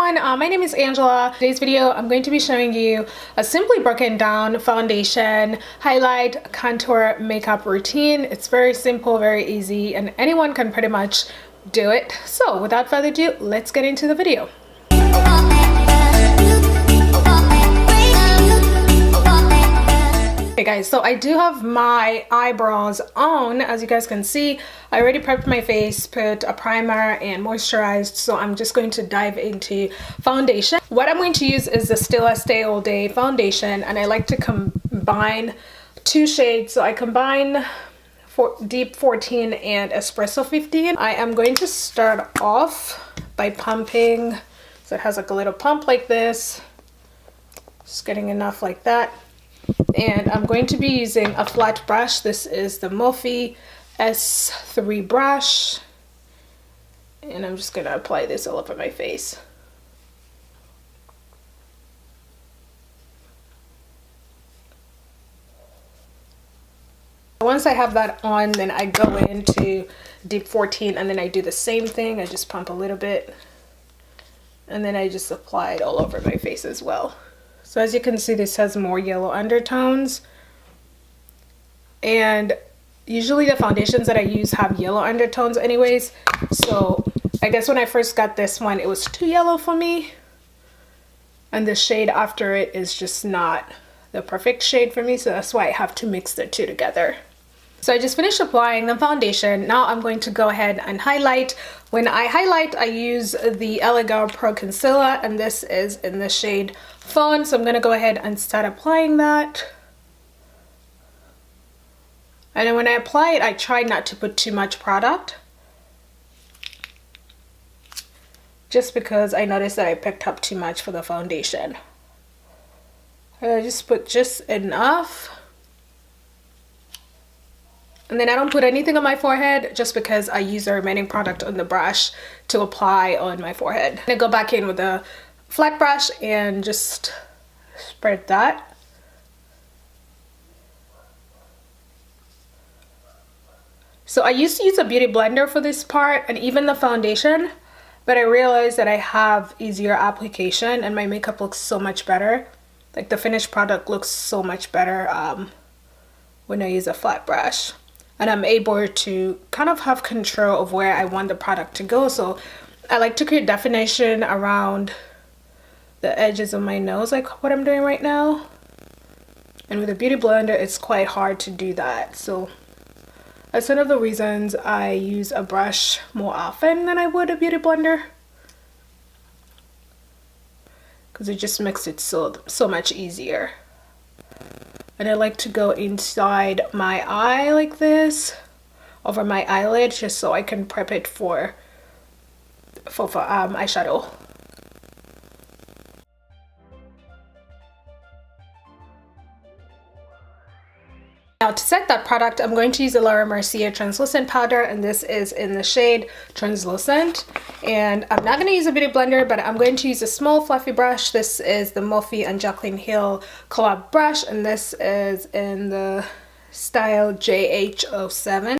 everyone, my name is Angela. Today's video I'm going to be showing you a simply broken down foundation, highlight, contour, makeup routine. It's very simple, very easy, and anyone can pretty much do it. So without further ado, let's get into the video. Okay guys, so I do have my eyebrows on. As you guys can see, I already prepped my face, put a primer and moisturized, so I'm just going to dive into foundation. What I'm going to use is the Stila Stay All Day foundation, and I like to combine two shades. So I combine Deep 14 and Espresso 15. I am going to start off by pumping, so it has like a little pump like this, just getting enough like that. And I'm going to be using a flat brush. This is the Morphe S3 brush, and I'm just gonna apply this all over my face. Once I have that on, then I go into Deep 14 and then I do the same thing. I just pump a little bit and then I just apply it all over my face as well. So as you can see, this has more yellow undertones, and usually the foundations that I use have yellow undertones anyways. So I guess when I first got this one, it was too yellow for me, and the shade after it is just not the perfect shade for me, so that's why I have to mix the two together. So I just finished applying the foundation. Now I'm going to go ahead and highlight. When I highlight, I use the Elegant Pro Concealer, and this is in the shade Fawn. So I'm going to go ahead and start applying that. And then when I apply it, I try not to put too much product, just because I noticed that I picked up too much for the foundation. I just put just enough. And then I don't put anything on my forehead, just because I use the remaining product on the brush to apply on my forehead. I go back in with a flat brush and just spread that. So I used to use a beauty blender for this part and even the foundation, but I realized that I have easier application and my makeup looks so much better. Like the finished product looks so much better when I use a flat brush. And I'm able to kind of have control of where I want the product to go. So I like to create definition around the edges of my nose, like what I'm doing right now. And with a beauty blender, it's quite hard to do that. So that's one of the reasons I use a brush more often than I would a beauty blender, because it just makes it so much easier. And I like to go inside my eye like this, over my eyelid, just so I can prep it for eyeshadow. Now to set that product, I'm going to use the Mercier translucent powder, and this is in the shade Translucent. And I'm not going to use a beauty blender, but I'm going to use a small fluffy brush. This is the Morphe and Jaclyn Hill collab brush, and this is in the style JH07.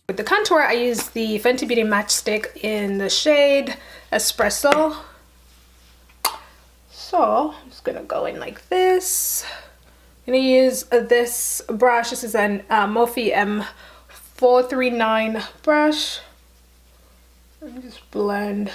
With the contour, I use the Fenty Beauty Matchstick in the shade Espresso. So I'm just gonna go in like this. I'm gonna use this brush. This is an Morphe M439 brush. Let me just blend.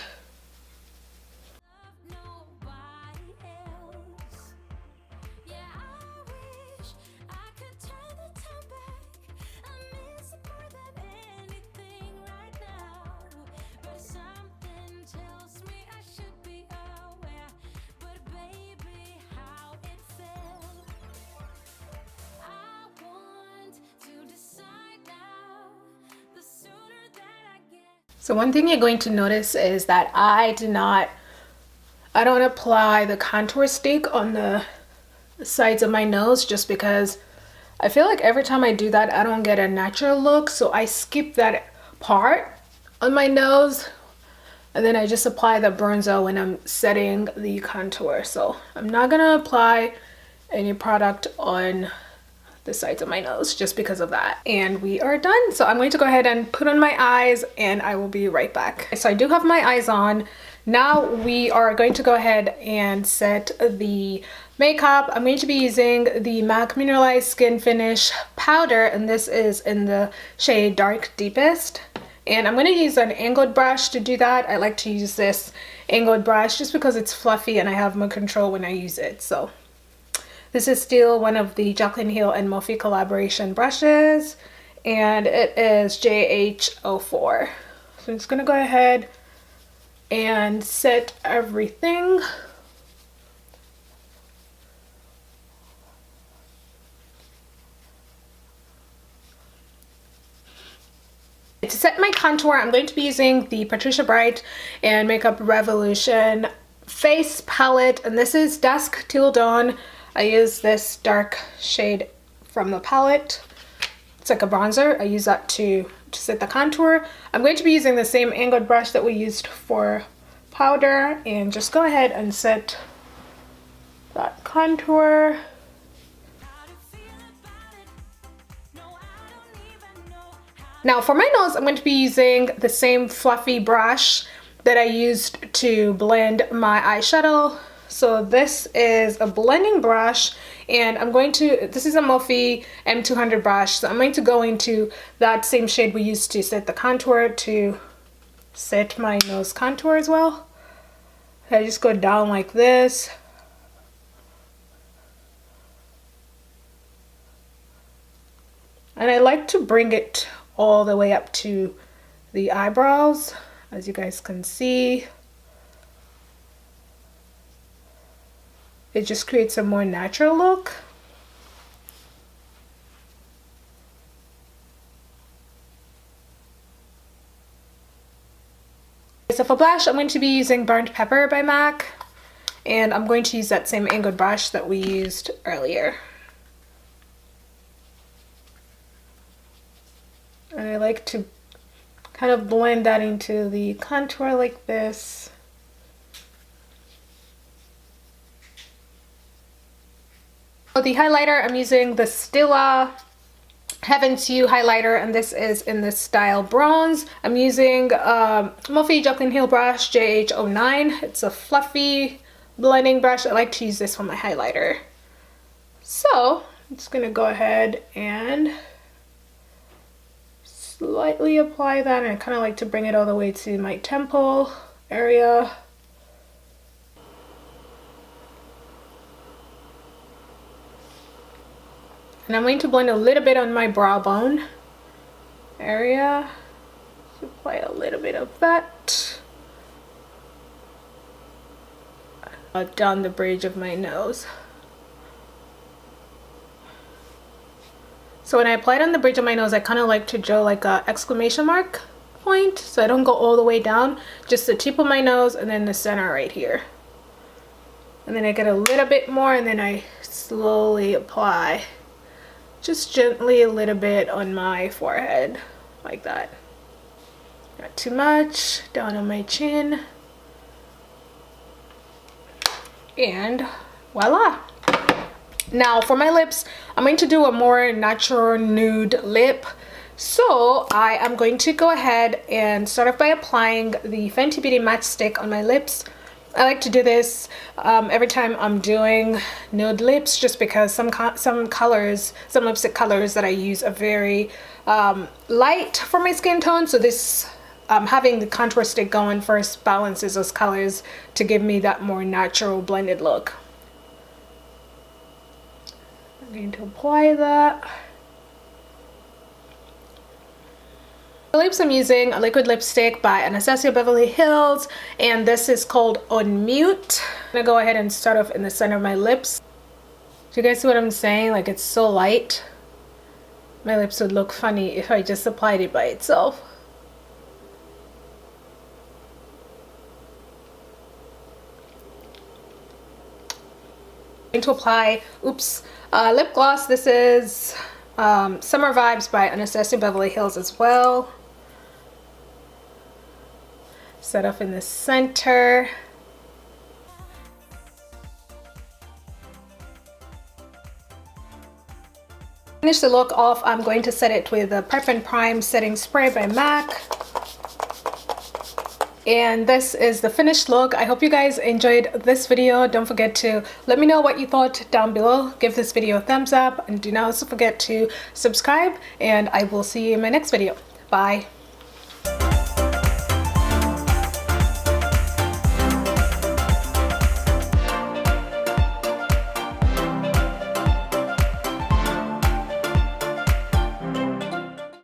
So one thing you're going to notice is that I don't apply the contour stick on the sides of my nose, just because I feel like every time I do that, I don't get a natural look, so I skip that part on my nose, and then I just apply the bronzer when I'm setting the contour. So I'm not gonna apply any product on the sides of my nose just because of that. And we are done. So I'm going to go ahead and put on my eyes, and I will be right back. So I do have my eyes on. Now we are going to go ahead and set the makeup. I'm going to be using the MAC Mineralized Skin Finish powder, and this is in the shade Dark Deepest. And I'm going to use an angled brush to do that. I like to use this angled brush just because it's fluffy and I have more control when I use it. So this is still one of the Jaclyn Hill and Morphe collaboration brushes, and it is JH04. So I'm just going to go ahead and set everything. To set my contour, I'm going to be using the Patricia Bright and Makeup Revolution face palette, and this is Dusk Till Dawn. I use this dark shade from the palette. It's like a bronzer. I use that to set the contour. I'm going to be using the same angled brush that we used for powder, and just go ahead and set that contour. Now for my nose, I'm going to be using the same fluffy brush that I used to blend my eyeshadow. So this is a blending brush, and this is a Morphe M200 brush. So I'm going to go into that same shade we used to set the contour to set my nose contour as well. I just go down like this. And I like to bring it all the way up to the eyebrows, as you guys can see. It just creates a more natural look. So for blush, I'm going to be using Burnt Pepper by MAC, and I'm going to use that same angled brush that we used earlier. And I like to kind of blend that into the contour like this. For the highlighter, I'm using the Stila Heaven's Hue highlighter, and this is in the style bronze. I'm using Morphe Jaclyn Hill brush JH09. It's a fluffy blending brush. I like to use this for my highlighter. So I'm just gonna go ahead and slightly apply that, and I kind of like to bring it all the way to my temple area. And I'm going to blend a little bit on my brow bone area. Just apply a little bit of that down the bridge of my nose. So when I apply it on the bridge of my nose, I kind of like to draw like a exclamation mark point, so I don't go all the way down, just the tip of my nose and then the center right here. And then I get a little bit more, and then I slowly apply just gently a little bit on my forehead like that. Not too much, down on my chin. And voila. Now for my lips, I'm going to do a more natural nude lip. So I am going to go ahead and start off by applying the Fenty Beauty Match Stick on my lips. I like to do this every time I'm doing nude lips, just because some lipstick colors that I use are very light for my skin tone. So this having the contour stick going first balances those colors to give me that more natural blended look. I'm going to apply that. The lips, I'm using a liquid lipstick by Anastasia Beverly Hills, and this is called On Mute. I'm gonna go ahead and start off in the center of my lips. Do you guys see what I'm saying? Like, it's so light. My lips would look funny if I just applied it by itself. going to apply, lip gloss. This is Summer Vibes by Anastasia Beverly Hills as well. Set off in the center. Finish the look off, I'm going to set it with the Prep and Prime Setting Spray by MAC. And this is the finished look. I hope you guys enjoyed this video. Don't forget to let me know what you thought down below. Give this video a thumbs up and do not also forget to subscribe, and I will see you in my next video. Bye.